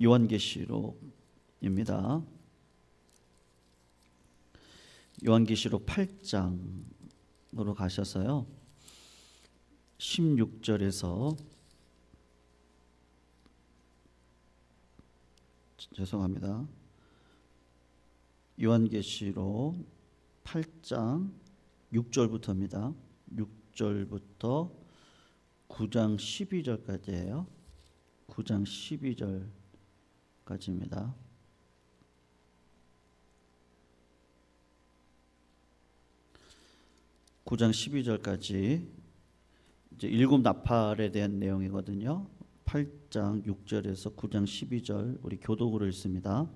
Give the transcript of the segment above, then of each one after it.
요한계시록입니다. 요한계시록 8장으로 가셔서요. 16절에서 죄송합니다. 요한계시록 8장 6절부터입니다. 6절부터 9장 12절까지예요. 9장 12절까지입니다. (9장 12절까지) 이제 일곱 나팔에 대한 내용이거든요. 8장 6절에서 9장 12절 우리 교독으로 읽습니다.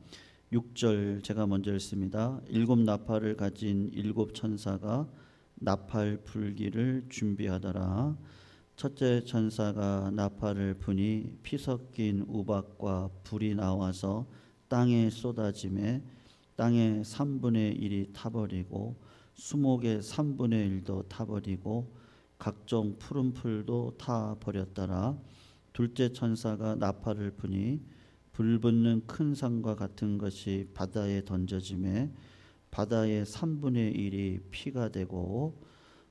6절 제가 먼저 읽습니다. 일곱 나팔을 가진 일곱 천사가 나팔 불기를 준비하더라. 첫째 천사가 나팔을 부니 피 섞인 우박과 불이 나와서 땅에 쏟아지매 땅의 3분의 1이 타버리고 수목의 3분의 1도 타버리고 각종 푸른 풀도 타버렸더라. 둘째 천사가 나팔을 부니 불붙는 큰 산과 같은 것이 바다에 던져지매 바다의 3분의 1이 피가 되고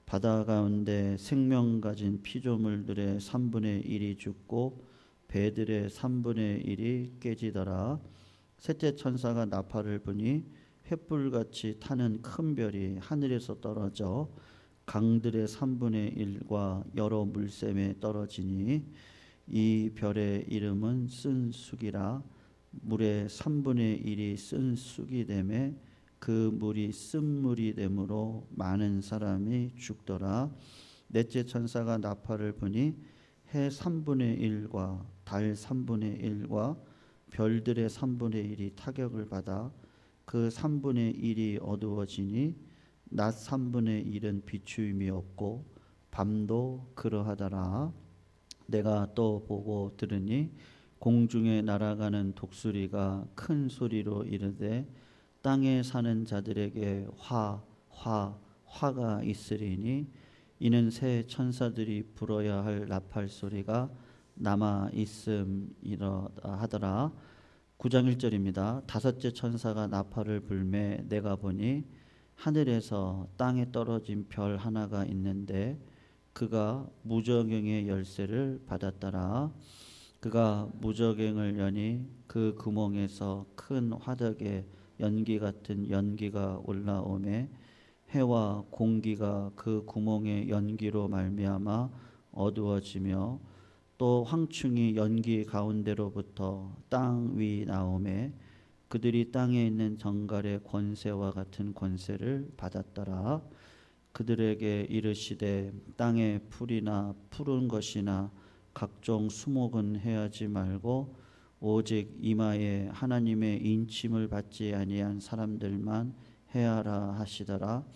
바다 가운데 생명 가진 피조물들의 3분의 1이 죽고 배들의 3분의 1이 깨지더라. 셋째 천사가 나팔을 부니 횃불같이 타는 큰 별이 하늘에서 떨어져 강들의 3분의 1과 여러 물샘에 떨어지니 이 별의 이름은 쓴 쑥이라. 물의 3분의 1이 쓴 쑥이 되매 그 물이 쓴물이 되므로 많은 사람이 죽더라. 넷째 천사가 나팔을 부니 해 3분의 1과 달 3분의 1과 별들의 3분의 1이 타격을 받아 그 3분의 1이 어두워지니 낮 3분의 1은 비추임이 없고 밤도 그러하더라. 내가 또 보고 들으니 공중에 날아가는 독수리가 큰 소리로 이르되 땅에 사는 자들에게 화가 있으리니 이는 새 천사들이 불어야 할 나팔 소리가 남아 있음이라 하더라. 9장 1절입니다. 다섯째 천사가 나팔을 불매 내가 보니 하늘에서 땅에 떨어진 별 하나가 있는데 그가 무저갱의 열쇠를 받았더라. 그가 무저갱을 여니 그 구멍에서 큰 화덕에 연기 같은 연기가 올라오매 해와 공기가 그 구멍의 연기로 말미암아 어두워지며 또 황충이 연기 가운데로부터 땅 위 나오매 그들이 땅에 있는 정갈의 권세와 같은 권세를 받았더라. 그들에게 이르시되 땅에 풀이나 푸른 것이나 각종 수목은 해하지 말고 오직 이마에 하나님의 인침을 받지 아니한 사람들만 해하라 하시더라.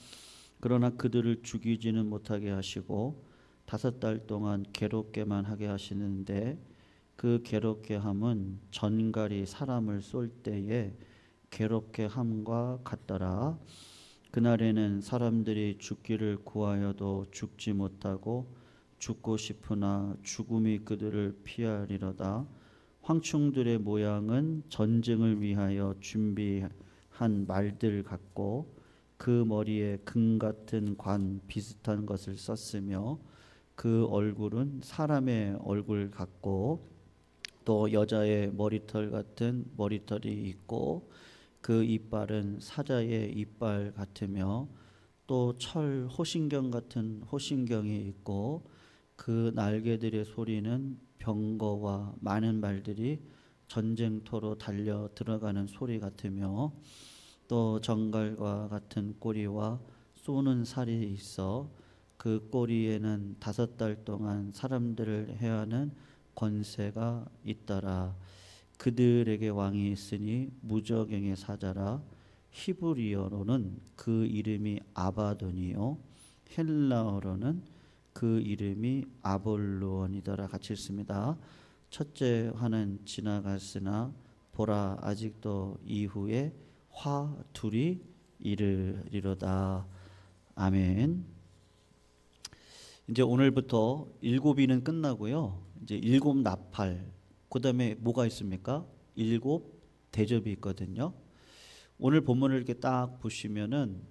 그러나 그들을 죽이지는 못하게 하시고 5달 동안 괴롭게만 하게 하시는데 그 괴롭게 함은 전갈이 사람을 쏠 때에 괴롭게 함과 같더라. 그날에는 사람들이 죽기를 구하여도 죽지 못하고 죽고 싶으나 죽음이 그들을 피하리로다. 황충들의 모양은 전쟁을 위하여 준비한 말들 같고 그 머리에 금 같은 관 비슷한 것을 썼으며 그 얼굴은 사람의 얼굴 같고 또 여자의 머리털 같은 머리털이 있고 그 이빨은 사자의 이빨 같으며 또 철 호신경 같은 호신경이 있고 그 날개들의 소리는 병거와 많은 말들이 전쟁터로 달려 들어가는 소리 같으며 또 정갈과 같은 꼬리와 쏘는 살이 있어 그 꼬리에는 5달 동안 사람들을 해하는 권세가 있더라. 그들에게 왕이 있으니 무저갱의 사자라. 히브리어로는 그 이름이 아바돈이요 헬라어로는 그 이름이 아볼루온이더라. 같이 읽습니다. 첫째 화는 지나갔으나 보라 아직도 이후에 화 둘이 이르리로다. 아멘. 이제 오늘부터 일곱이는 끝나고요. 이제 일곱 나팔 그 다음에 뭐가 있습니까? 7 대접이 있거든요. 오늘 본문을 이렇게 딱 보시면은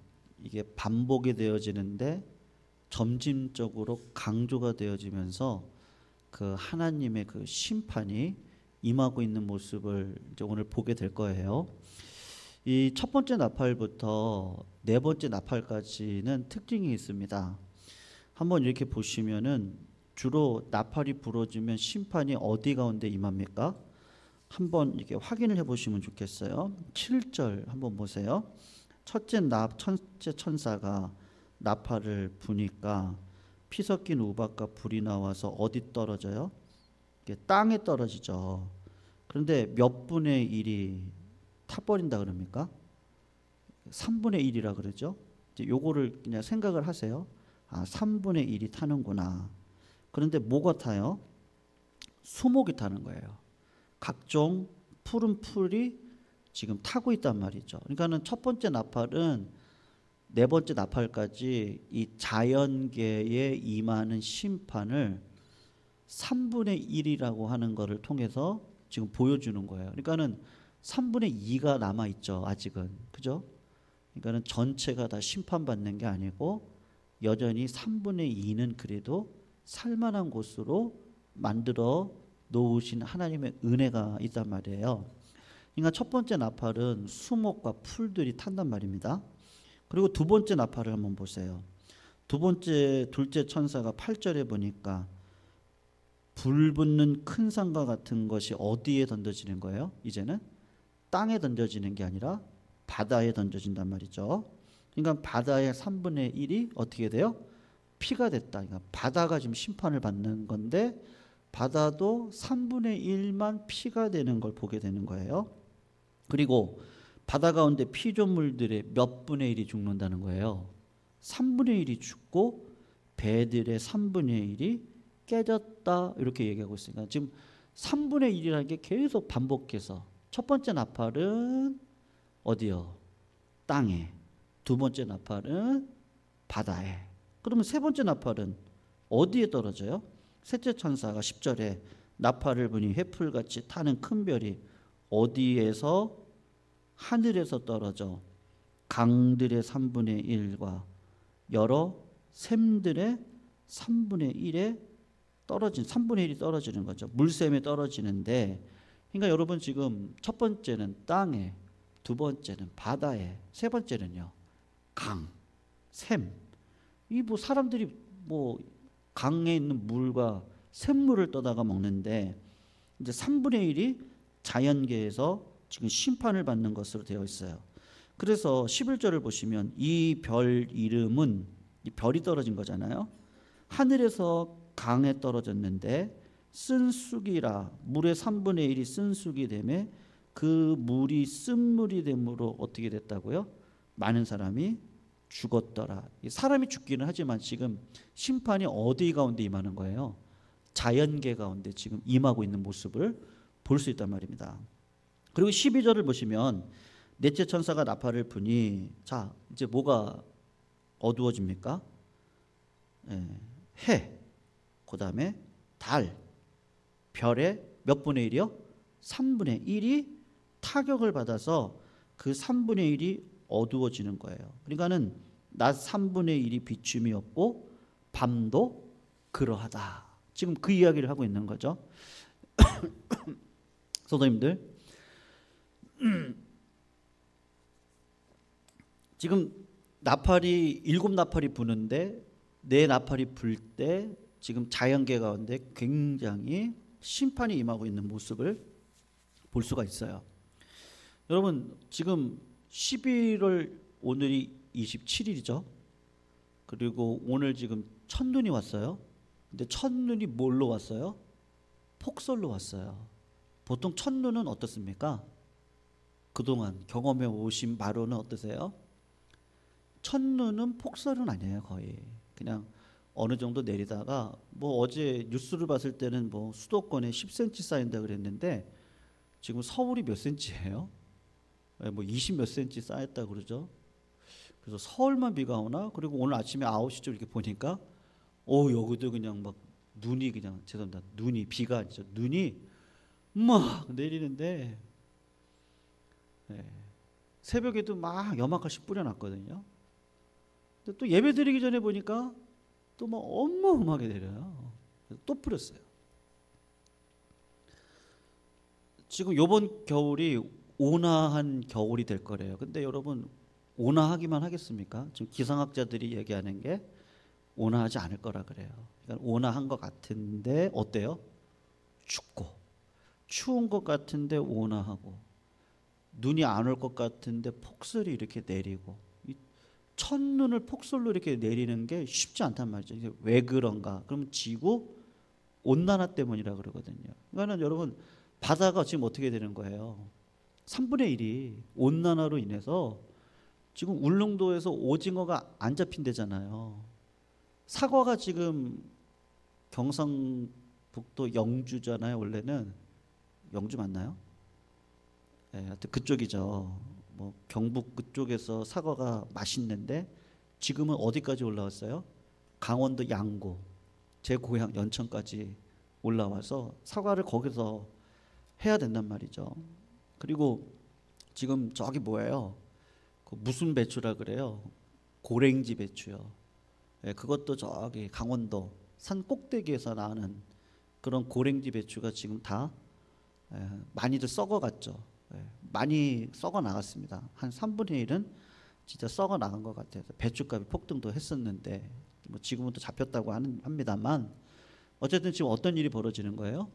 이게 반복이 되어지는데 점진적으로 강조가 되어지면서 그 하나님의 그 심판이 임하고 있는 모습을 이제 오늘 보게 될 거예요. 이 첫 번째 나팔부터 네 번째 나팔까지는 특징이 있습니다. 한번 이렇게 보시면은 주로 나팔이 부러지면 심판이 어디 가운데 임합니까? 한번 이렇게 확인을 해보시면 좋겠어요. 7절 한번 보세요. 첫째 천사가 나팔을 부니까 피 섞인 우박과 불이 나와서 어디 떨어져요? 땅에 떨어지죠. 그런데 몇 분의 1이 타버린다 그럽니까? 3분의 1이라 그러죠. 이제 요거를 그냥 생각을 하세요. 아, 3분의 1이 타는구나. 그런데 뭐가 타요? 수목이 타는 거예요. 각종 푸른 풀이 지금 타고 있단 말이죠. 그러니까는 첫 번째 나팔은 네 번째 나팔까지 이 자연계에 임하는 심판을 3분의 1이라고 하는 것을 통해서 지금 보여주는 거예요. 그러니까는 3분의 2가 남아 있죠. 아직은. 그죠? 그러니까는 전체가 다 심판받는 게 아니고 여전히 3분의 2는 그래도 살만한 곳으로 만들어 놓으신 하나님의 은혜가 있단 말이에요. 그러니까 첫 번째 나팔은 수목과 풀들이 탄단 말입니다. 그리고 두 번째 나팔을 한번 보세요. 둘째 천사가 8절에 보니까 불 붙는 큰 산과 같은 것이 어디에 던져지는 거예요? 이제는 땅에 던져지는 게 아니라 바다에 던져진단 말이죠. 그러니까 바다의 3분의 1이 어떻게 돼요? 피가 됐다. 그러니까 바다가 지금 심판을 받는 건데 바다도 3분의 1만 피가 되는 걸 보게 되는 거예요. 그리고 바다 가운데 피조물들의 몇 분의 1이 죽는다는 거예요. 3분의 1이 죽고 배들의 3분의 1이 깨졌다 이렇게 얘기하고 있으니까 지금 3분의 1이라는 게 계속 반복해서 첫 번째 나팔은 어디요? 땅에. 두 번째 나팔은 바다에. 그러면 세 번째 나팔은 어디에 떨어져요? 셋째 천사가 10절에 나팔을 부니 횃불같이 타는 큰 별이 어디에서 하늘에서 떨어져 강들의 3분의 1과 여러 샘들의 3분의 1에 떨어진 3분의 1이 떨어지는 거죠. 물샘에 떨어지는데 그러니까 여러분 지금 첫 번째는 땅에, 두 번째는 바다에, 세 번째는요. 강, 샘. 이 뭐 사람들이 뭐 강에 있는 물과 샘물을 떠다가 먹는데 이제 3분의 1이 자연계에서 지금 심판을 받는 것으로 되어 있어요. 그래서 11절을 보시면 이 별 이름은 이 별이 떨어진 거잖아요. 하늘에서 강에 떨어졌는데 쓴쑥이라 물의 3분의 1이 쓴쑥이 되매 그 물이 쓴물이 됨으로 어떻게 됐다고요? 많은 사람이 죽었더라. 사람이 죽기는 하지만 지금 심판이 어디 가운데 임하는 거예요? 자연계 가운데 지금 임하고 있는 모습을 볼 수 있단 말입니다. 그리고 12절을 보시면 넷째 천사가 나팔을 부니 자 이제 뭐가 어두워집니까? 해, 그 다음에 달, 별의 몇 분의 1이요? 3분의 1이 타격을 받아서 그 3분의 1이 어두워지는 거예요. 그러니까는 낮 3분의 1이 비춤이 없고 밤도 그러하다. 지금 그 이야기를 하고 있는 거죠. 성도님들, 지금 나팔이 7 나팔이 부는데 4 나팔이 불 때 지금 자연계 가운데 굉장히 심판이 임하고 있는 모습을 볼 수가 있어요. 여러분 지금 11월 오늘이 27일이죠. 그리고 오늘 지금 첫눈이 왔어요. 근데 첫눈이 뭘로 왔어요? 폭설로 왔어요. 보통 첫눈은 어떻습니까? 그동안 경험해 오신 바로는 어떠세요? 첫눈은 폭설은 아니에요. 거의 그냥 어느 정도 내리다가 뭐 어제 뉴스를 봤을 때는 뭐 수도권에 10cm 쌓인다 그랬는데 지금 서울이 몇 cm예요? 뭐 20 몇 cm 쌓였다 그러죠. 그래서 서울만 비가 오나? 그리고 오늘 아침에 9시쯤 이렇게 보니까 여기도 그냥 막 눈이 그냥 죄송합니다. 눈이 비가 아니죠. 눈이 막 내리는데 네. 새벽에도 막 염화칼슘 뿌려놨거든요. 근데 또 예배 드리기 전에 보니까 또 막 어마어마하게 내려요. 그래서 또 뿌렸어요. 지금 요번 겨울이 온화한 겨울이 될 거래요. 근데 여러분 온화하기만 하겠습니까? 지금 기상학자들이 얘기하는 게 온화하지 않을 거라 그래요. 그러니까 온화한 것 같은데 어때요? 춥고 추운 것 같은데 온화하고 눈이 안 올 것 같은데 폭설이 이렇게 내리고 첫눈을 폭설로 이렇게 내리는 게 쉽지 않단 말이죠. 이게 왜 그런가? 그러면 지구 온난화 때문이라 그러거든요. 그러니까 여러분 바다가 지금 어떻게 되는 거예요? 3분의 1이 온난화로 인해서 지금 울릉도에서 오징어가 안 잡힌대잖아요. 사과가 지금 경상북도 영주잖아요. 원래는 영주 맞나요? 네, 하여튼 그쪽이죠. 뭐 경북 그쪽에서 사과가 맛있는데 지금은 어디까지 올라왔어요? 강원도 양구, 제 고향 연천까지 올라와서 사과를 거기서 해야 된단 말이죠. 그리고 지금 저기 뭐예요? 그 무슨 배추라 그래요? 고랭지 배추요. 예, 그것도 저기 강원도 산 꼭대기에서 나는 그런 고랭지 배추가 지금 다 많이들 썩어갔죠. 많이 썩어 나갔습니다. 한 3분의 1은 진짜 썩어 나간 것 같아요. 배추값이 폭등도 했었는데 뭐 지금은 또 잡혔다고 합니다만 어쨌든 지금 어떤 일이 벌어지는 거예요?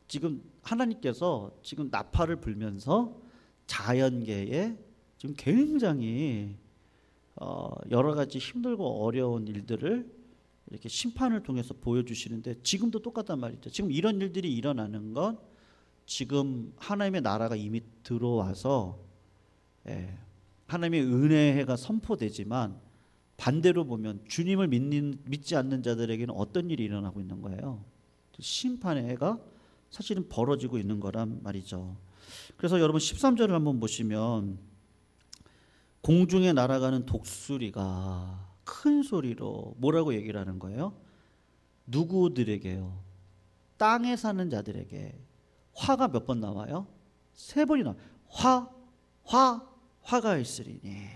지금 하나님께서 지금 나팔을 불면서 자연계에 지금 굉장히 여러 가지 힘들고 어려운 일들을 이렇게 심판을 통해서 보여주시는데 지금도 똑같단 말이죠. 지금 이런 일들이 일어나는 건 지금 하나님의 나라가 이미 들어와서 하나님의 은혜의 해가 선포되지만 반대로 보면 주님을 믿지 않는 자들에게는 어떤 일이 일어나고 있는 거예요? 심판의 해가 사실은 벌어지고 있는 거란 말이죠. 그래서 여러분 13절을 한번 보시면 공중에 날아가는 독수리가 큰 소리로 뭐라고 얘기를 하는 거예요? 누구들에게요? 땅에 사는 자들에게. 화가 몇 번 나와요? 3번이 나와요. 화가 있으리니.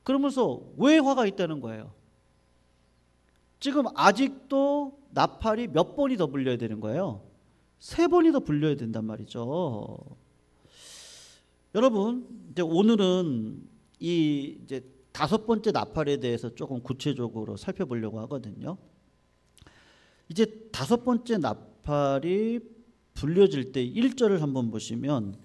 그러면서 왜 화가 있다는 거예요? 지금 아직도 나팔이 몇 번이 더 불려야 되는 거예요? 3번이 더 불려야 된단 말이죠. 여러분, 이제 오늘은 이 이제 5번째 나팔에 대해서 조금 구체적으로 살펴보려고 하거든요. 이제 5번째 나팔이 불려질 때 1절을 한번 보시면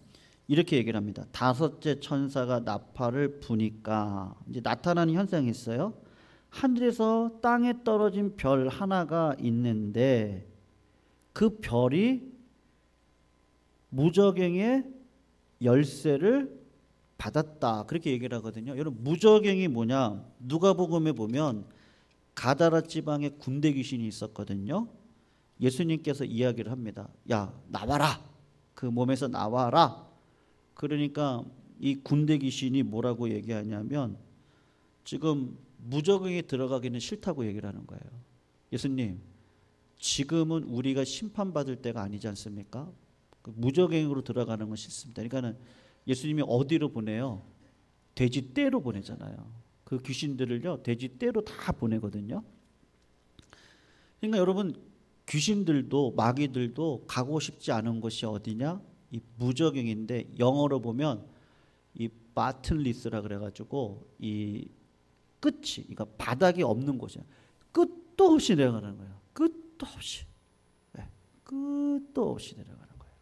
이렇게 얘기를 합니다. 5째 천사가 나팔을 부니까 이제 나타나는 현상이 있어요. 하늘에서 땅에 떨어진 별 하나가 있는데 그 별이 무저갱의 열쇠를 받았다. 그렇게 얘기를 하거든요. 여러분 무저갱이 뭐냐? 누가복음에 보면 가다라 지방에 군대 귀신이 있었거든요. 예수님께서 이야기를 합니다. 야, 나와라. 그 몸에서 나와라. 그러니까 이 군대 귀신이 뭐라고 얘기하냐면 지금 무저갱에 들어가기는 싫다고 얘기를 하는 거예요. 예수님, 지금은 우리가 심판받을 때가 아니지 않습니까? 무저갱으로 들어가는 건 싫습니다. 그러니까는 예수님이 어디로 보내요? 돼지 떼로 보내잖아요. 그 귀신들을요, 돼지 떼로 다 보내거든요. 그러니까 여러분, 귀신들도 마귀들도 가고 싶지 않은 곳이 어디냐? 이 무저갱인데 영어로 보면 이 바틀리스라 그래가지고 이 끝이, 그러니까 바닥이 없는 곳이야. 끝도 없이 내려가는 거예요. 끝도 없이, 끝도 없이 내려가는 거예요.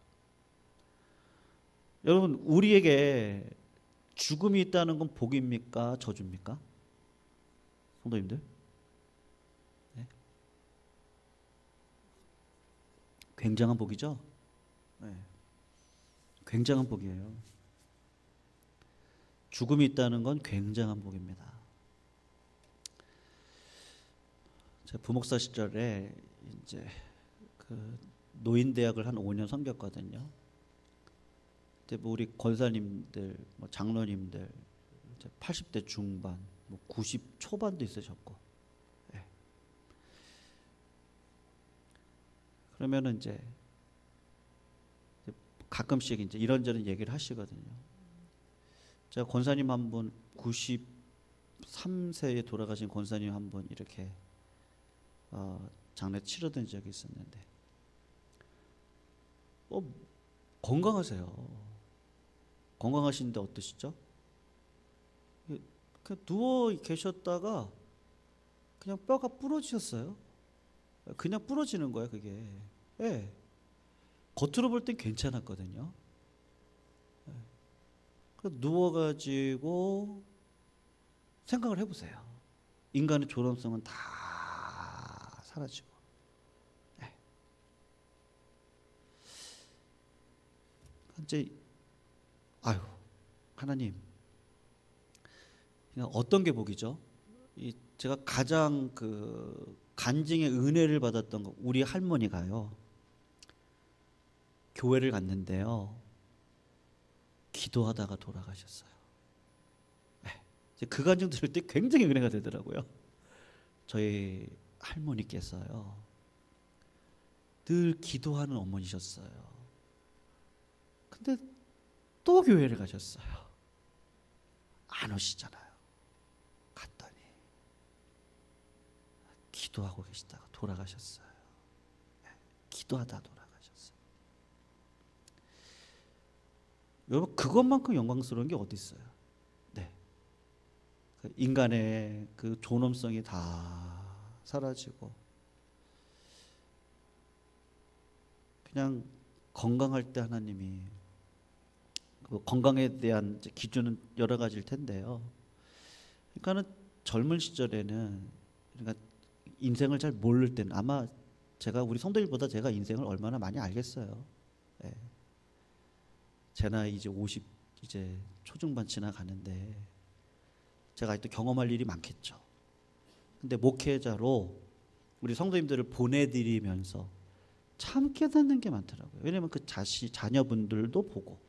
여러분, 우리에게 죽음이 있다는 건 복입니까? 저주입니까? 성도님들? 네. 굉장한 복이죠? 네. 굉장한 복이에요. 죽음이 있다는 건 굉장한 복입니다. 제가 부목사 시절에 이제 그 노인대학을 한 5년 섬겼거든요. 근데 뭐 우리 권사님들, 뭐 장로님들 80대 중반, 뭐 90 초반도 있으셨고, 네. 그러면은 이제 가끔씩 이제 이런저런 얘기를 하시거든요. 제가 권사님 한 분 93세에 돌아가신 권사님 한 분 이렇게 장례 치르던 적이 있었는데 건강하세요. 건강하신데 어떠시죠? 그냥 누워 계셨다가 그냥 뼈가 부러지셨어요. 그냥 부러지는 거예요, 그게. 예. 겉으로 볼 땐 괜찮았거든요. 예. 누워가지고 생각을 해보세요. 인간의 존엄성은 다 사라지고. 예. 이제 아유, 하나님, 어떤 게 복이죠? 제가 가장 그 간증의 은혜를 받았던 거, 우리 할머니가요, 교회를 갔는데요, 기도하다가 돌아가셨어요. 그 간증 들을 때 굉장히 은혜가 되더라고요. 저희 할머니께서요, 늘 기도하는 어머니셨어요. 근데 또 교회를 가셨어요. 안 오시잖아요. 갔더니 기도하고 계시다가 돌아가셨어요. 기도하다 돌아가셨어요. 여러분, 그것만큼 영광스러운 게 어디 있어요? 네. 인간의 그 존엄성이 다 사라지고 그냥 건강할 때 하나님이, 그 건강에 대한 기준은 여러 가지일 텐데요. 그러니까는 젊은 시절에는, 그러니까 인생을 잘 모를 때는, 아마 제가 우리 성도님보다 제가 인생을 얼마나 많이 알겠어요. 예. 제 나이 이제 50 이제 초중반 지나가는데 제가 아직도 경험할 일이 많겠죠. 근데 목회자로 우리 성도님들을 보내드리면서 참 깨닫는 게 많더라고요. 왜냐면 그 자녀분들도 보고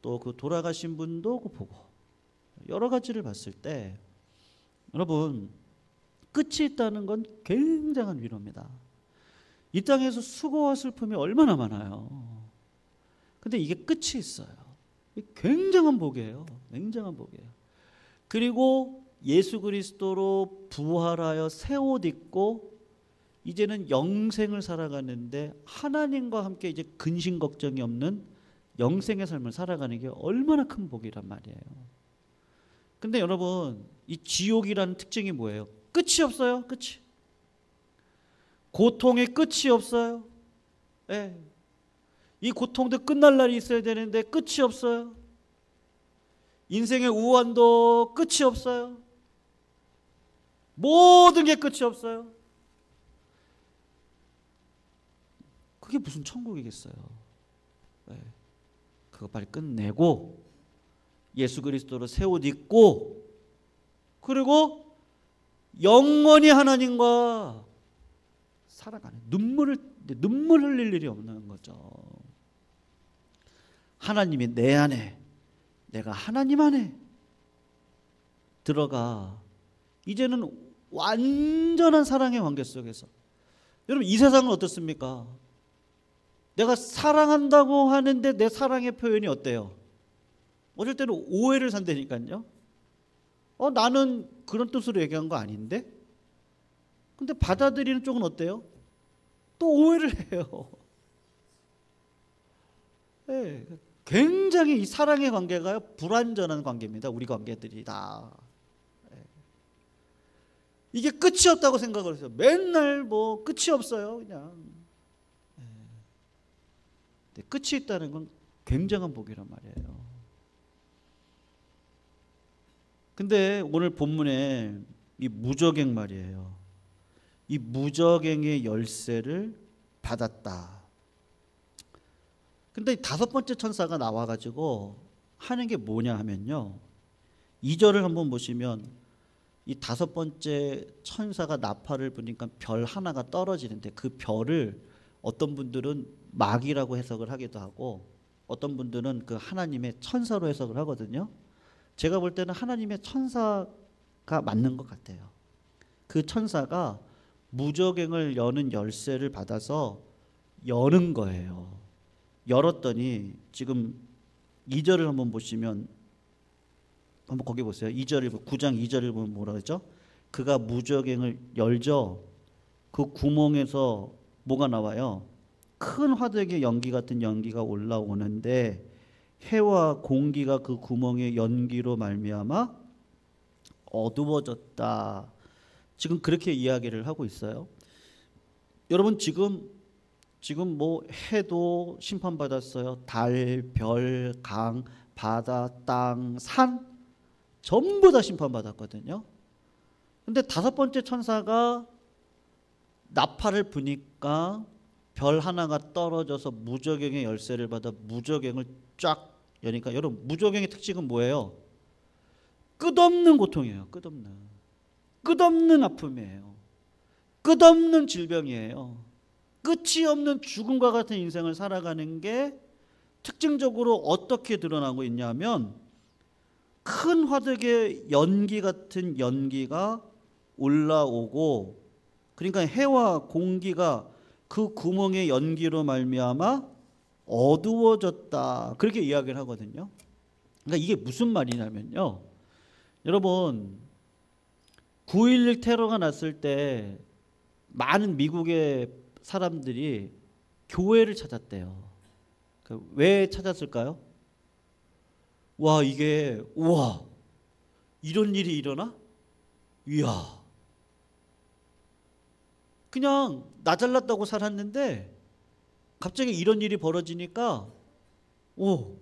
또 그 돌아가신 분도 보고 여러 가지를 봤을 때, 여러분, 끝이 있다는 건 굉장한 위로입니다. 이 땅에서 수고와 슬픔이 얼마나 많아요. 근데 이게 끝이 있어요. 굉장한 복이에요. 굉장한 복이에요. 그리고 예수 그리스도로 부활하여 새 옷 입고 이제는 영생을 살아가는데, 하나님과 함께 이제 근심 걱정이 없는 영생의 삶을 살아가는 게 얼마나 큰 복이란 말이에요. 근데 여러분, 이 지옥이라는 특징이 뭐예요? 끝이 없어요. 끝이. 고통의 끝이 없어요. 예. 이 고통도 끝날 날이 있어야 되는데 끝이 없어요. 인생의 우환도 끝이 없어요. 모든 게 끝이 없어요. 그게 무슨 천국이겠어요. 예. 그거 빨리 끝내고 예수 그리스도로 새 옷 입고, 그리고 영원히 하나님과 살아가는, 눈물 흘릴 일이 없는 거죠. 하나님이 내 안에, 내가 하나님 안에 들어가 이제는 완전한 사랑의 관계 속에서. 여러분, 이 세상은 어떻습니까? 내가 사랑한다고 하는데 내 사랑의 표현이 어때요? 어쩔 때는 오해를 산다니까요. 나는 그런 뜻으로 얘기한 거 아닌데? 근데 받아들이는 쪽은 어때요? 또 오해를 해요. 네, 굉장히 이 사랑의 관계가 불완전한 관계입니다. 우리 관계들이 다. 네. 이게 끝이 없다고 생각을 해요. 맨날 뭐 끝이 없어요, 그냥. 네. 끝이 있다는 건 굉장한 복이란 말이에요. 근데 오늘 본문에 이 무저갱 말이에요. 이 무저갱의 열쇠를 받았다. 근데 다섯 번째 천사가 나와가지고 하는 게 뭐냐 하면요, 2절을 한번 보시면 이 다섯 번째 천사가 나팔을 부니까 별 하나가 떨어지는데, 그 별을 어떤 분들은 마귀라고 해석을 하기도 하고 어떤 분들은 그 하나님의 천사로 해석을 하거든요. 제가 볼 때는 하나님의 천사가 맞는 것 같아요. 그 천사가 무저갱을 여는 열쇠를 받아서 여는 거예요. 열었더니 지금 2절을 한번 보시면 한번 거기 보세요. 2절 9장 2절을 보면 뭐라 그러죠? 그가 무저갱을 열죠. 그 구멍에서 뭐가 나와요? 큰 화덕의 연기 같은 연기가 올라오는데 해와 공기가 그 구멍의 연기로 말미암아 어두워졌다. 지금 그렇게 이야기를 하고 있어요. 여러분 지금 뭐 해도 심판받았어요. 달, 별, 강, 바다, 땅, 산 전부 다 심판받았거든요. 근데 5번째 천사가 나팔을 부니까 별 하나가 떨어져서 무저갱의 열쇠를 받아 무저갱을 쫙 여니까 여러분 무저갱의 특징은 뭐예요? 끝없는 고통이에요. 끝없는 아픔이에요. 끝없는 질병이에요. 끝이 없는 죽음과 같은 인생을 살아가는 게 특징적으로 어떻게 드러나고 있냐면 큰 화덕의 연기 같은 연기가 올라오고 그러니까 해와 공기가 그 구멍의 연기로 말미암아 어두워졌다. 그렇게 이야기를 하거든요. 그러니까 이게 무슨 말이냐면요. 여러분 9.11 테러가 났을 때 많은 미국의 사람들이 교회를 찾았대요. 왜 찾았을까요? 와 이게 우와 이런 일이 일어나? 이야 그냥 나 잘났다고 살았는데 갑자기 이런 일이 벌어지니까 오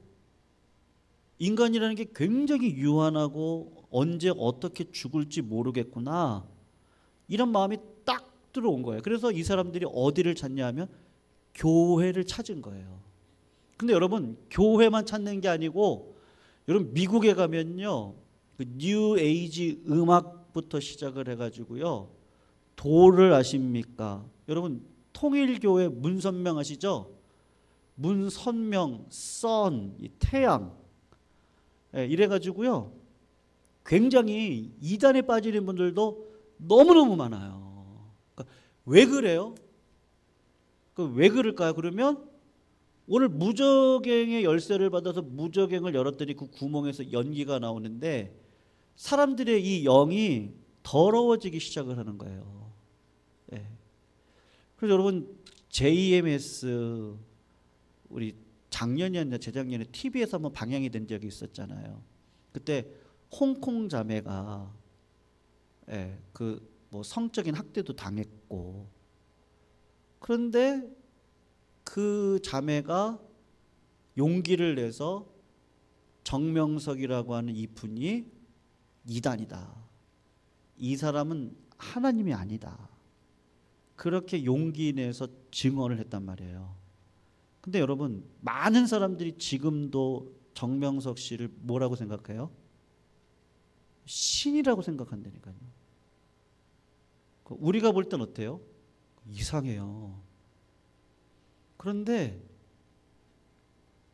인간이라는 게 굉장히 유한하고 언제 어떻게 죽을지 모르겠구나 이런 마음이 딱 들어온 거예요. 그래서 이 사람들이 어디를 찾냐면 교회를 찾은 거예요. 근데 여러분 교회만 찾는 게 아니고 여러분 미국에 가면요 그 뉴 에이지 음악부터 시작을 해가지고요 도를 아십니까? 여러분 통일교회 문선명 아시죠? 문선명 선 태양 이래가지고요 굉장히 이단에 빠지는 분들도 너무너무 많아요. 그러니까 왜 그래요? 왜 그럴까요? 그러면 오늘 무저갱의 열쇠를 받아서 무저갱을 열었더니 그 구멍에서 연기가 나오는데 사람들의 이 영이 더러워지기 시작을 하는 거예요. 네. 그래서 여러분 JMS 우리 작년이었나 재작년에 TV에서 한번 방영이 된 적이 있었잖아요. 그때 홍콩 자매가 그 뭐 성적인 학대도 당했고 그런데 그 자매가 용기를 내서 정명석이라고 하는 이분이 이단이다. 이 사람은 하나님이 아니다. 그렇게 용기 내서 증언을 했단 말이에요. 근데 여러분 많은 사람들이 지금도 정명석 씨를 뭐라고 생각해요? 신이라고 생각한다니까요. 우리가 볼 땐 어때요? 이상해요. 그런데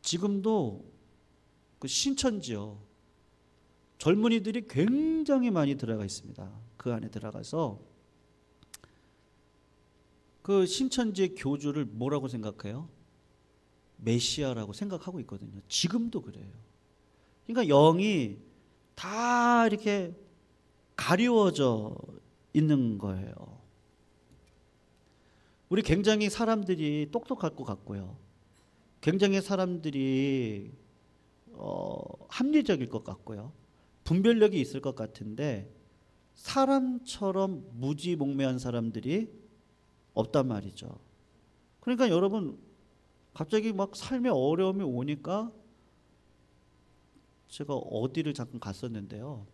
지금도 그 신천지요. 젊은이들이 굉장히 많이 들어가 있습니다. 그 안에 들어가서 그 신천지의 교주를 뭐라고 생각해요? 메시아라고 생각하고 있거든요. 지금도 그래요. 그러니까 영이 다 이렇게 가리워져 있는 거예요. 우리 굉장히 사람들이 똑똑할 것 같고요. 굉장히 사람들이 합리적일 것 같고요. 분별력이 있을 것 같은데 사람처럼 무지몽매한 사람들이 없단 말이죠. 그러니까 여러분 갑자기 막 삶에 어려움이 오니까 제가 어디를 잠깐 갔었는데요.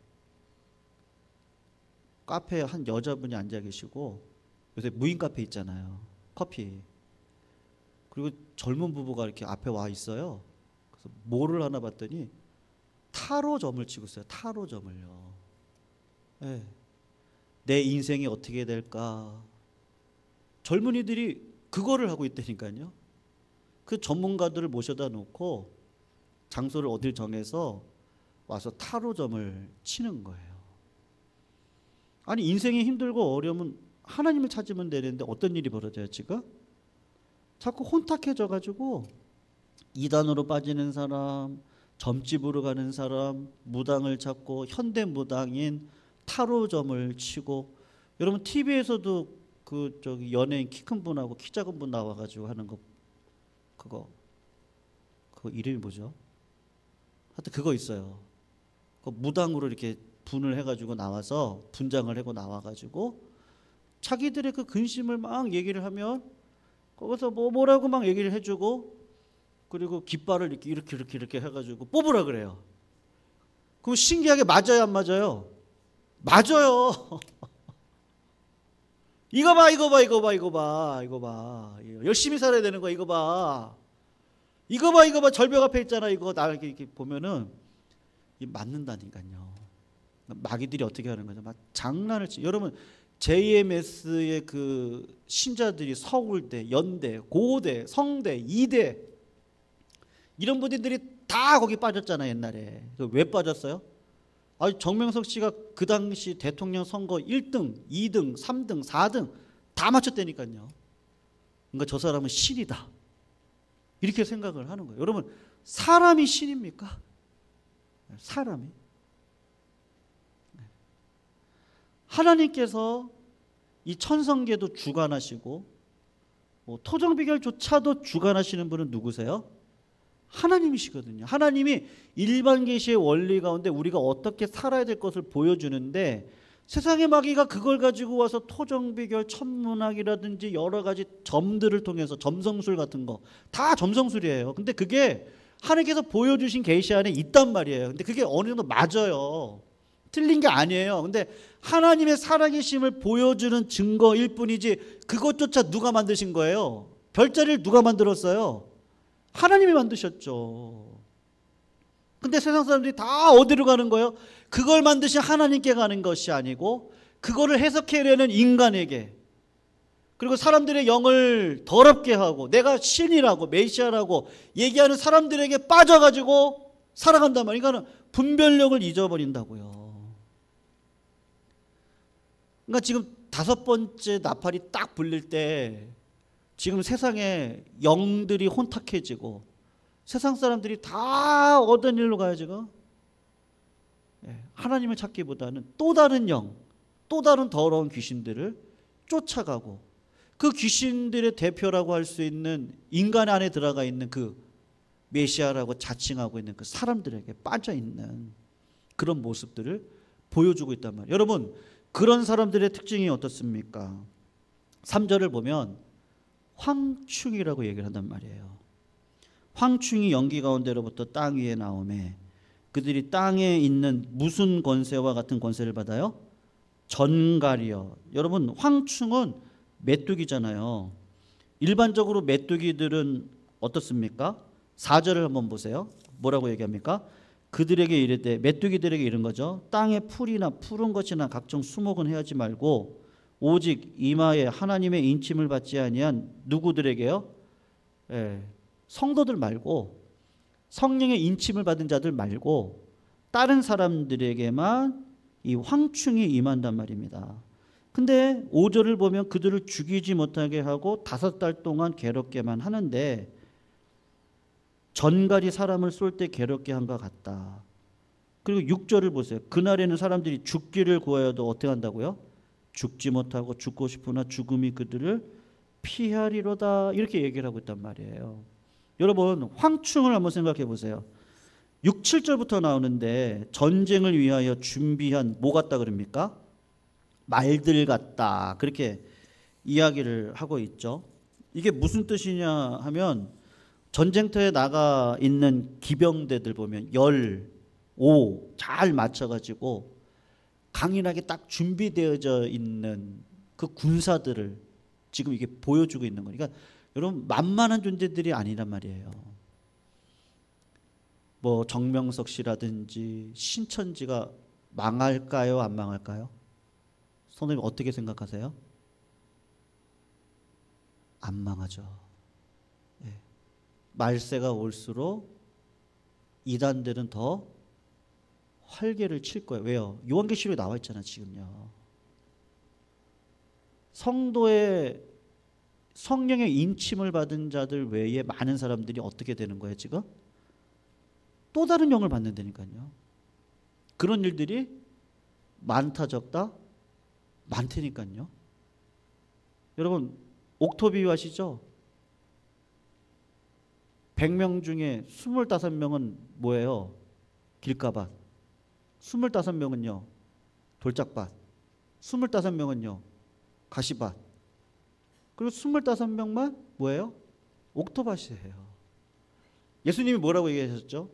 카페에 한 여자분이 앉아 계시고 요새 무인 카페 있잖아요. 커피. 그리고 젊은 부부가 이렇게 앞에 와 있어요. 그래서 뭐를 하나 봤더니 타로점을 치고 있어요. 타로점을요. 네. 내 인생이 어떻게 될까? 젊은이들이 그거를 하고 있다니까요. 그 전문가들을 모셔다 놓고 장소를 어딜 정해서 와서 타로점을 치는 거예요. 아니 인생이 힘들고 어려우면 하나님을 찾으면 되는데 어떤 일이 벌어져요 지금? 자꾸 혼탁해져 가지고 이단으로 빠지는 사람, 점집으로 가는 사람, 무당을 찾고 현대 무당인 타로점을 치고, 여러분 TV에서도 그 저기 연예인 키 큰 분하고 키 작은 분 나와가지고 하는 거, 그거 이름이 뭐죠? 하여튼 그거 있어요. 그 무당으로 이렇게 분을 해가지고 나와서 분장을 하고 나와가지고 자기들의 그 근심을 막 얘기를 하면 거기서 뭐라고 막 얘기를 해주고, 그리고 깃발을 이렇게 해가지고 뽑으라 그래요. 그럼 신기하게 맞아요, 안 맞아요? 맞아요. 이거 봐. 열심히 살아야 되는 거야, 이거 봐. 이거 봐. 절벽 앞에 있잖아. 이거 나 이렇게 보면은 맞는다니까요. 마귀들이 어떻게 하는 거죠? 막 장난을 치. 여러분 JMS의 그 신자들이 서울대, 연대, 고대, 성대, 이대 이런 분들이 다 거기 빠졌잖아요, 옛날에. 왜 빠졌어요? 정명석 씨가 그 당시 대통령 선거 1등, 2등, 3등, 4등 다 맞췄다니까요. 그러니까 저 사람은 신이다, 이렇게 생각을 하는 거예요. 여러분, 사람이 신입니까? 사람이. 하나님께서 이 천성계도 주관하시고 토정비결조차도 주관하시는 분은 누구세요? 하나님이시거든요. 하나님이 일반 계시의 원리 가운데 우리가 어떻게 살아야 될 것을 보여주는데, 세상의 마귀가 그걸 가지고 와서 토정비결, 천문학이라든지 여러 가지 점들을 통해서, 점성술 같은 거 다 점성술이에요. 근데 그게 하나님께서 보여주신 계시 안에 있단 말이에요. 근데 그게 어느 정도 맞아요. 틀린 게 아니에요. 근데 하나님의 살아계심을 보여주는 증거일 뿐이지, 그것조차 누가 만드신 거예요? 별자리를 누가 만들었어요? 하나님이 만드셨죠. 근데 세상 사람들이 다 어디로 가는 거예요? 그걸 만드신 하나님께 가는 것이 아니고 그거를 해석해내는 인간에게, 그리고 사람들의 영을 더럽게 하고 내가 신이라고 메시아라고 얘기하는 사람들에게 빠져가지고 살아간단 말이에요. 그러니까 분별력을 잊어버린다고요. 그러니까 지금 5번째 나팔이 딱 불릴 때 지금 세상에 영들이 혼탁해지고 세상 사람들이 다 어떤 일로 가요 지금? 하나님을 찾기보다는 또 다른 영, 또 다른 더러운 귀신들을 쫓아가고, 그 귀신들의 대표라고 할 수 있는 인간 안에 들어가 있는 그 메시아라고 자칭하고 있는 그 사람들에게 빠져있는 그런 모습들을 보여주고 있단 말이에요. 여러분, 그런 사람들의 특징이 어떻습니까? 3절을 보면 황충이라고 얘기를 한단 말이에요. 황충이 연기 가운데로부터 땅 위에 나오매 그들이 땅에 있는 무슨 권세와 같은 권세를 받아요? 전갈이요. 여러분, 황충은 메뚜기잖아요. 일반적으로 메뚜기들은 어떻습니까? 4절을 한번 보세요. 뭐라고 얘기합니까? 그들에게 이르되, 메뚜기들에게 이른 거죠. 땅에 풀이나 푸른 것이나 각종 수목은 해하지 말고 오직 이마에 하나님의 인침을 받지 아니한 누구들에게요? 성도들 말고, 성령의 인침을 받은 자들 말고 다른 사람들에게만 이 황충이 임한단 말입니다. 근데 5절을 보면 그들을 죽이지 못하게 하고 5달 동안 괴롭게만 하는데, 전갈이 사람을 쏠 때 괴롭게 한 것 같다. 그리고 6절을 보세요. 그날에는 사람들이 죽기를 구하여도 어떻게 한다고요? 죽지 못하고 죽고 싶으나 죽음이 그들을 피하리로다, 이렇게 얘기를 하고 있단 말이에요. 여러분, 황충을 한번 생각해 보세요. 6, 7절부터 나오는데 전쟁을 위하여 준비한 뭐 같다 그럽니까? 말들 같다, 그렇게 이야기를 하고 있죠. 이게 무슨 뜻이냐 하면, 전쟁터에 나가 있는 기병대들 보면 5 잘 맞춰가지고 강인하게 딱 준비되어져 있는 그 군사들을 지금 이게 보여주고 있는 거니까, 여러분, 만만한 존재들이 아니란 말이에요. 뭐 정명석 씨라든지 신천지가 망할까요, 안 망할까요? 선생님 어떻게 생각하세요? 안 망하죠. 말세가 올수록 이단들은 더 활개를 칠 거예요. 왜요? 요한계시록에 나와 있잖아 지금요. 성도의 성령의 인침을 받은 자들 외에 많은 사람들이 어떻게 되는 거예요 지금? 또 다른 영을 받는다니까요. 그런 일들이 많다 적다? 많다니까요. 여러분 옥토비 아시죠? 100명 중에 25명은 뭐예요? 길가밭. 25명은요 돌짝밭. 25명은요 가시밭. 그리고 25명만 뭐예요? 옥토밭이에요. 예수님이 뭐라고 얘기하셨죠?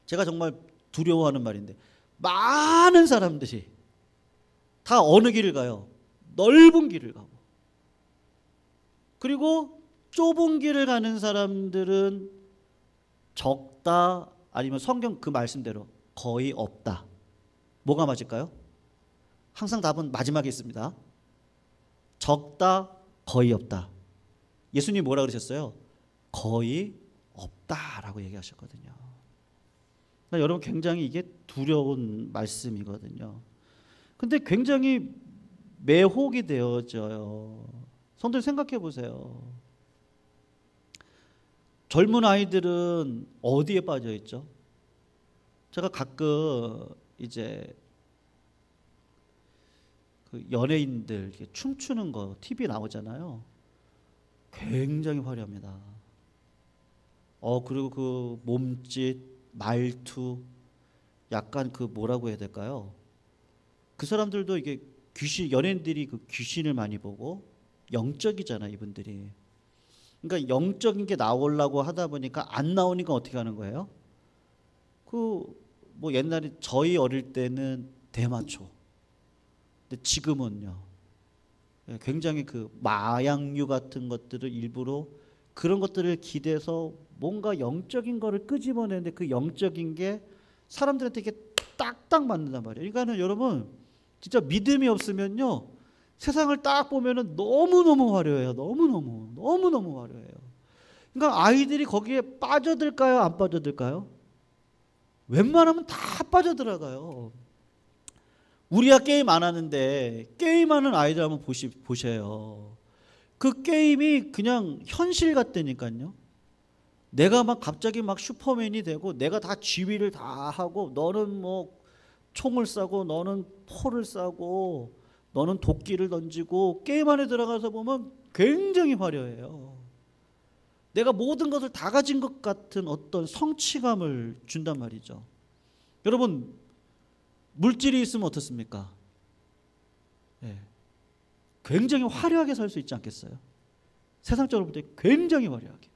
제가 정말 두려워하는 말인데 많은 사람들이 다 어느 길을 가요? 넓은 길을 가고, 그리고 좁은 길을 가는 사람들은 적다, 아니면 성경 그 말씀대로 거의 없다. 뭐가 맞을까요? 항상 답은 마지막에 있습니다. 적다, 거의 없다. 예수님이 뭐라 그러셨어요? 거의 없다라고 얘기하셨거든요. 그러니까 여러분 굉장히 이게 두려운 말씀이거든요. 근데 굉장히 매혹이 되어져요. 성도님 생각해 보세요. 젊은 아이들은 어디에 빠져 있죠? 제가 가끔 이제 그 연예인들 이렇게 춤추는 거 TV 나오잖아요. 굉장히 화려합니다. 그리고 그 몸짓, 말투, 약간 그 뭐라고 해야 될까요? 그 사람들도 이게 연예인들이 그 귀신을 많이 보고 영적이잖아 이분들이. 그러니까 영적인 게 나오려고 하다 보니까 안 나오니까 어떻게 하는 거예요? 그 뭐 옛날에 저희 어릴 때는 대마초. 근데 지금은요. 굉장히 그 마약류 같은 것들을 일부러 그런 것들을 기대서 뭔가 영적인 거를 끄집어내는데 그 영적인 게 사람들한테 이렇게 딱딱 맞는단 말이에요. 그러니까는 여러분 진짜 믿음이 없으면요 세상을 딱 보면은 너무너무 화려해요. 너무너무 화려해요. 그러니까 아이들이 거기에 빠져들까요? 안 빠져들까요? 웬만하면 다 빠져들어가요. 우리가 게임 안 하는데 게임하는 아이들 한번 보셔요. 그 게임이 그냥 현실 같다니까요. 내가 막 갑자기 막 슈퍼맨이 되고 내가 다 지휘를 다 하고 너는 뭐 총을 쏴고 너는 포를 쏴고 너는 도끼를 던지고 게임 안에 들어가서 보면 굉장히 화려해요. 내가 모든 것을 다 가진 것 같은 어떤 성취감을 준단 말이죠. 여러분 물질이 있으면 어떻습니까? 굉장히 화려하게 살 수 있지 않겠어요? 세상적으로 볼 때 굉장히 화려하게.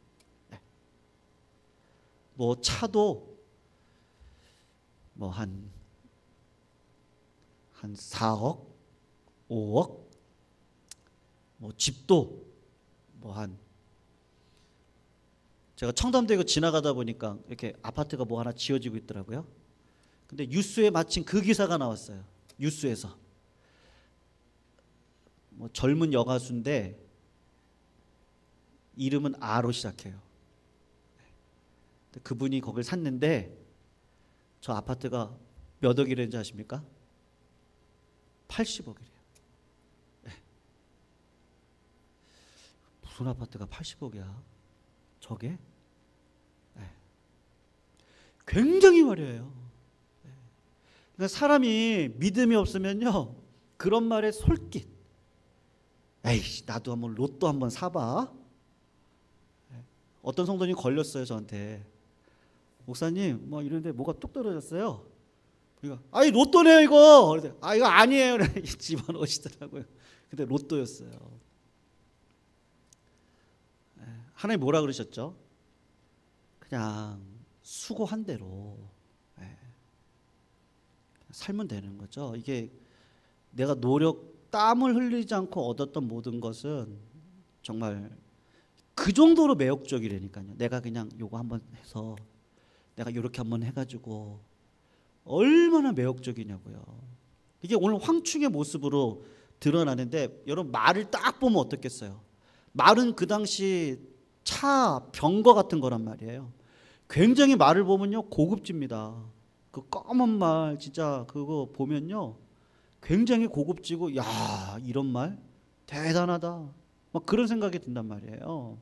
뭐 차도 뭐 한 4억, 5억, 뭐 집도 뭐 제가 청담대 이거 지나가다 보니까 이렇게 아파트가 뭐 하나 지어지고 있더라고요. 근데 뉴스에 마침 그 기사가 나왔어요. 뉴스에서 뭐 젊은 여가수인데 이름은 R로 시작해요. 그분이 거길 샀는데 저 아파트가 몇 억이라는지 아십니까? 80억이래요. 무슨 아파트가 80억이야? 저게? 굉장히 화려해요. 그러니까 사람이 믿음이 없으면요 그런 말에 솔깃. 에이 나도 한번 로또 한번 사봐. 어떤 성도님 걸렸어요 저한테. 목사님 뭐 이런데 뭐가 뚝 떨어졌어요. 그러니까 아이 로또네요 이거. 아 이거 아니에요. 집어넣으시더라고요. 근데 로또였어요. 하나님 뭐라 그러셨죠? 그냥 수고한 대로 살면 되는 거죠. 이게 내가 땀을 흘리지 않고 얻었던 모든 것은 정말 그 정도로 매혹적이라니까요. 내가 그냥 요거 한번 해서 내가 이렇게 한번 해가지고 얼마나 매혹적이냐고요. 이게 오늘 황충의 모습으로 드러나는데 여러분 말을 딱 보면 어떻겠어요? 말은 그 당시 차 병거 같은 거란 말이에요. 굉장히 말을 보면요 고급집니다. 그 검은 말 진짜 그거 보면요 굉장히 고급지고 야 이런 말 대단하다. 막 그런 생각이 든단 말이에요.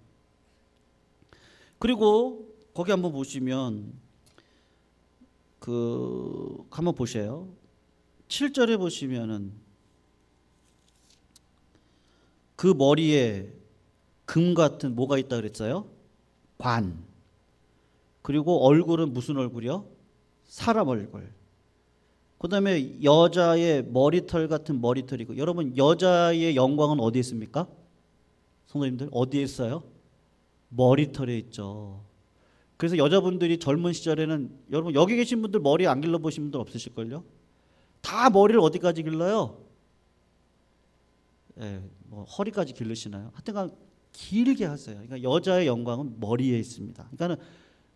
그리고 거기 한번 보시면 한번 보세요. 7절에 보시면은 그 머리에 금 같은 뭐가 있다 그랬어요? 관. 그리고 얼굴은 무슨 얼굴이요? 사람 얼굴. 그 다음에 여자의 머리털 같은 머리털이고, 여러분 여자의 영광은 어디에 있습니까? 성도님들 어디에 있어요? 머리털에 있죠. 그래서 여자분들이 젊은 시절에는, 여러분 여기 계신 분들 머리 안 길러보신 분들 없으실걸요? 다 머리를 어디까지 길러요? 뭐 허리까지 기르시나요? 하여튼간 길게 하세요. 그러니까 여자의 영광은 머리에 있습니다. 그러니까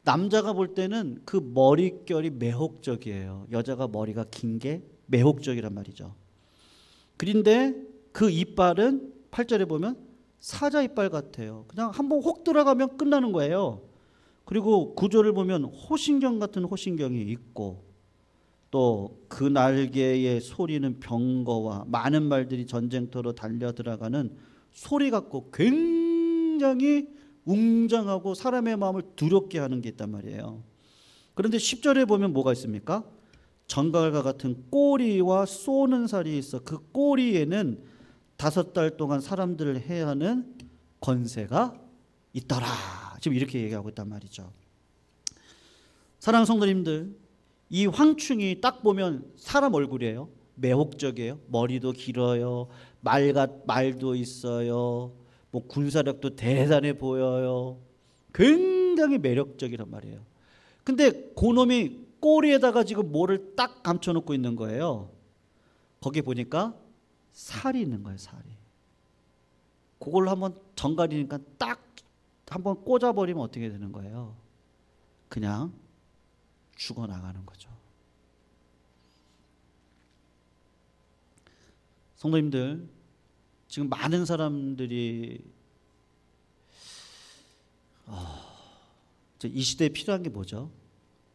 남자가 볼 때는 그 머릿결이 매혹적이에요. 여자가 머리가 긴 게 매혹적이란 말이죠. 그런데 그 이빨은 8절에 보면 사자 이빨 같아요. 그냥 한번 혹 들어가면 끝나는 거예요. 그리고 구조를 보면 호신경 같은 호신경이 있고, 또 그 날개의 소리는 병거와 많은 말들이 전쟁터로 달려 들어가는 소리 같고 굉장히 웅장하고 사람의 마음을 두렵게 하는 게 있단 말이에요. 그런데 10절에 보면 뭐가 있습니까? 정갈과 같은 꼬리와 쏘는 살이 있어 그 꼬리에는 5달 동안 사람들을 해하는 권세가 있더라. 지금 이렇게 얘기하고 있단 말이죠. 사랑하는 성도님들, 이 황충이 딱 보면 사람 얼굴이에요. 매혹적이에요. 머리도 길어요. 말도 있어요. 뭐 군사력도 대단해 보여요. 굉장히 매력적이란 말이에요. 근데 그놈이 꼬리에다가 지금 뭐를 딱 감춰놓고 있는 거예요. 거기 보니까 살이 있는 거예요. 살이. 그걸 한번 정갈이니까 딱 한번 꽂아버리면 어떻게 되는 거예요? 그냥 죽어나가는 거죠. 성도님들, 지금 많은 사람들이 이 시대에 필요한 게 뭐죠?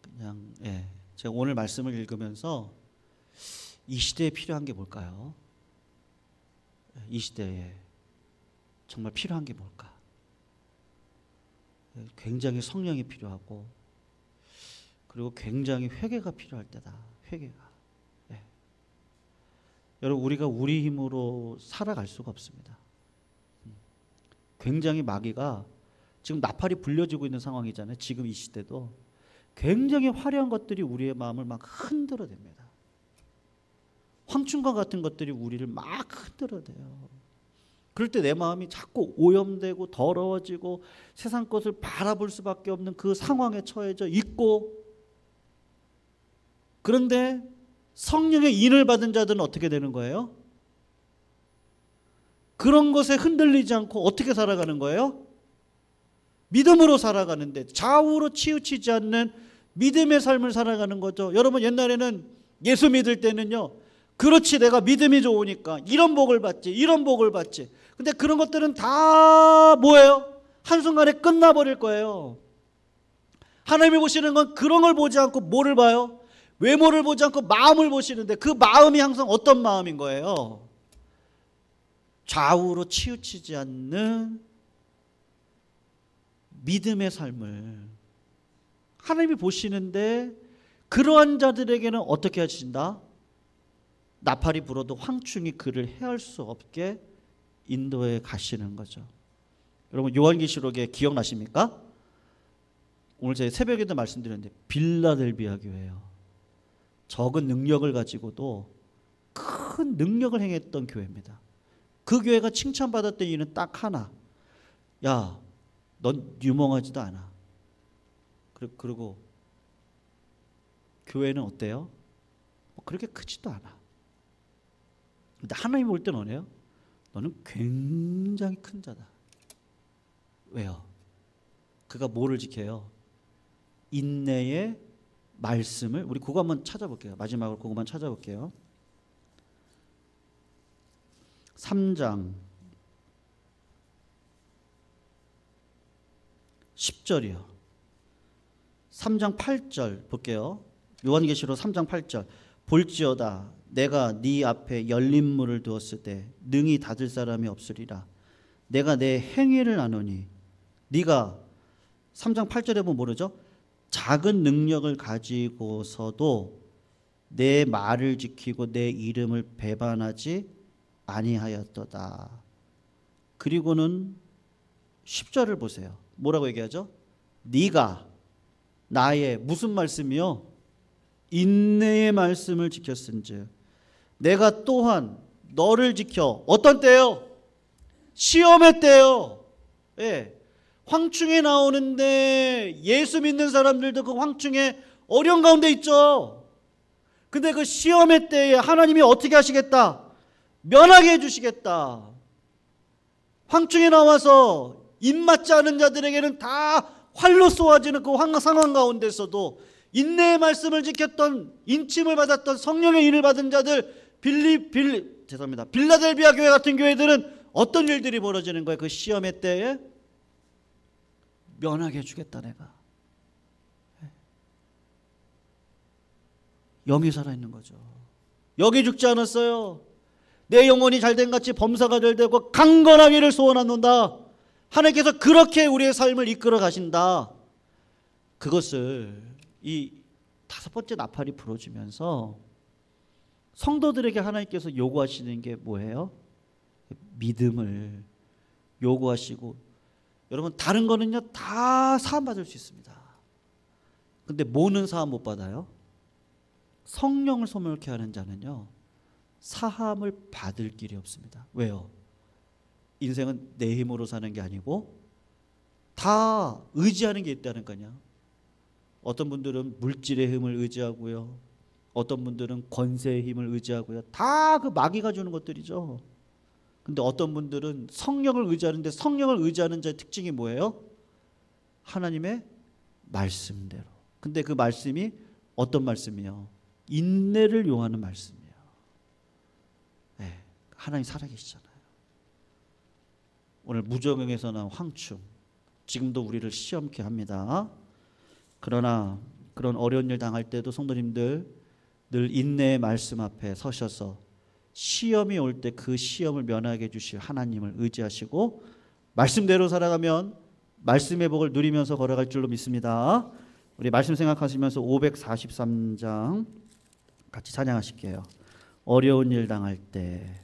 그냥 제가 오늘 말씀을 읽으면서 이 시대에 필요한 게 뭘까요? 이 시대에 정말 필요한 게 뭘까? 굉장히 성령이 필요하고, 그리고 굉장히 회개가 필요할 때다. 회개가. 여러분, 우리가 우리 힘으로 살아갈 수가 없습니다. 굉장히 마귀가 지금 나팔이 불려지고 있는 상황이잖아요. 지금 이 시대도 굉장히 화려한 것들이 우리의 마음을 막 흔들어댑니다. 황충과 같은 것들이 우리를 막 흔들어대요. 그럴 때 내 마음이 자꾸 오염되고 더러워지고 세상 것을 바라볼 수밖에 없는 그 상황에 처해져 있고, 그런데 성령의 인을 받은 자들은 어떻게 되는 거예요? 그런 것에 흔들리지 않고 어떻게 살아가는 거예요? 믿음으로 살아가는데, 좌우로 치우치지 않는 믿음의 삶을 살아가는 거죠. 여러분, 옛날에는 예수 믿을 때는요, 그렇지 내가 믿음이 좋으니까 이런 복을 받지, 이런 복을 받지. 근데 그런 것들은 다 뭐예요? 한순간에 끝나버릴 거예요. 하나님이 보시는 건 그런 걸 보지 않고 뭐를 봐요? 외모를 보지 않고 마음을 보시는데, 그 마음이 항상 어떤 마음인 거예요? 좌우로 치우치지 않는 믿음의 삶을 하나님이 보시는데, 그러한 자들에게는 어떻게 하신다? 나팔이 불어도 황충이 그를 해할 수 없게 인도해 가시는 거죠. 여러분, 요한계시록에 기억나십니까? 오늘 제가 새벽에도 말씀드렸는데 빌라델비아 교회예요. 적은 능력을 가지고도 큰 능력을 행했던 교회입니다. 그 교회가 칭찬받았던 이유는 딱 하나. 야, 넌 유명하지도 않아. 그리고 교회는 어때요? 그렇게 크지도 않아. 근데 하나님 볼 때는 어때요? 너는 굉장히 큰 자다. 왜요? 그가 뭐를 지켜요? 인내의 말씀을. 우리 그거 한번 찾아볼게요. 마지막으로 그거만 찾아볼게요. 3장 10절이요. 3장 8절 볼게요. 요한계시록 3장 8절. 볼지어다 내가 네 앞에 열린 문을 두었을 때 능히 닫을 사람이 없으리라. 내가 내 행위를 아노니. 네가 3장 8절에 보면 모르죠? 작은 능력을 가지고서도 내 말을 지키고 내 이름을 배반하지 아니하였도다. 그리고는 10절을 보세요. 뭐라고 얘기하죠? 네가 나의 무슨 말씀이요? 인내의 말씀을 지켰은즉 내가 또한 너를 지켜. 어떤 때요? 시험의 때요. 예. 황충에 나오는데 예수 믿는 사람들도 그 황충에 어려운 가운데 있죠. 근데 그 시험의 때에 하나님이 어떻게 하시겠다? 면하게 해주시겠다. 황충에 나와서 입맞지 않은 자들에게는 다 활로 쏘아지는 그 상황 가운데서도 인내의 말씀을 지켰던, 인침을 받았던, 성령의 인을 받은 자들, 빌라델비아 교회 같은 교회들은 어떤 일들이 벌어지는 거예요? 그 시험의 때에 면하게 해주겠다. 내가 영이 살아있는 거죠. 영이 죽지 않았어요. 내 영혼이 잘된 같이 범사가 될 되고 강건하기를 소원하노다. 하나님께서 그렇게 우리의 삶을 이끌어 가신다. 그것을 이 5번째 나팔이 부러지면서 성도들에게 하나님께서 요구하시는 게 뭐예요? 믿음을 요구하시고, 여러분 다른 거는요 다 사함 받을 수 있습니다. 근데 뭐는 사함 못 받아요? 성령을 소멸케 하는 자는요 사함을 받을 길이 없습니다. 왜요? 인생은 내 힘으로 사는 게 아니고 다 의지하는 게 있다는 거냐. 어떤 분들은 물질의 힘을 의지하고요, 어떤 분들은 권세의 힘을 의지하고요. 다 그 마귀가 주는 것들이죠. 근데 어떤 분들은 성령을 의지하는데, 성령을 의지하는 자의 특징이 뭐예요? 하나님의 말씀대로. 근데 그 말씀이 어떤 말씀이요? 인내를 요하는 말씀이에요. 네, 하나님 살아계시잖아요. 오늘 무적응에서 나온 황충, 지금도 우리를 시험케 합니다. 그러나 그런 어려운 일 당할 때도 성도님들 늘 인내의 말씀 앞에 서셔서 시험이 올 때 그 시험을 면하게 해주실 하나님을 의지하시고 말씀대로 살아가면 말씀의 복을 누리면서 걸어갈 줄로 믿습니다. 우리 말씀 생각하시면서 543장 같이 찬양하실게요. 어려운 일 당할 때